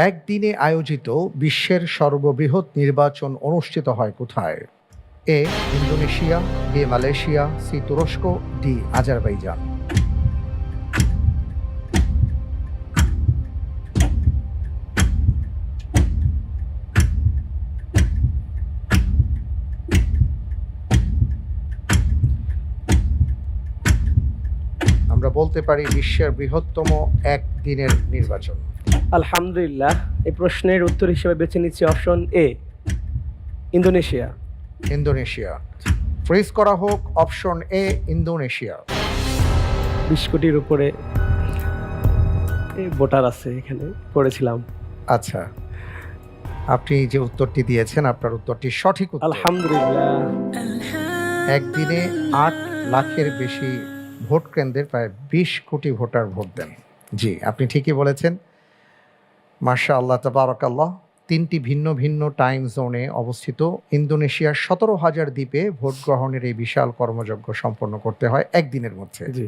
একদিনে আয়োজিত বিশ্বের সর্ববৃহৎ নির্বাচন অনুষ্ঠিত হয় কোথায়? A Indonesia, B Malaysia, C তুরস্ক, ডি আজারবাইজান। আমরা বলতে পারি বিশ্বের বৃহত্তম একদিনের নির্বাচন। আলহামদুলিল্লাহ, এই প্রশ্নের উত্তর হিসেবে বেছে নিচ্ছি option A, Indonesia. Indonesia. Fridge করা হোক অপশন এ, ইন্দোনেশিয়া। 20 কোটির উপরে ভোটার আছে এখানে, পড়েছিলাম। আচ্ছা, আপনি যে উত্তরটি দিয়েছেন আপনার উত্তরটি সঠিক উত্তর। আলহামদুলিল্লাহ। একদিনে 8 লাখের বেশি ভোট কেন্দ্রে প্রায় 20 কোটি ভোটার ভোট দেন। জি, আপনি ঠিকই বলেছেন। মাশাআল্লাহ, তাবারাকাল্লাহ। 3টি ভিন্ন ভিন্ন টাইম জোনে অবস্থিত ইন্দোনেশিয়ার 17,000 দ্বীপে ভোট গ্রহণের এই বিশাল কর্মযজ্ঞ সম্পন্ন করতে হয় একদিনের মধ্যে। জি।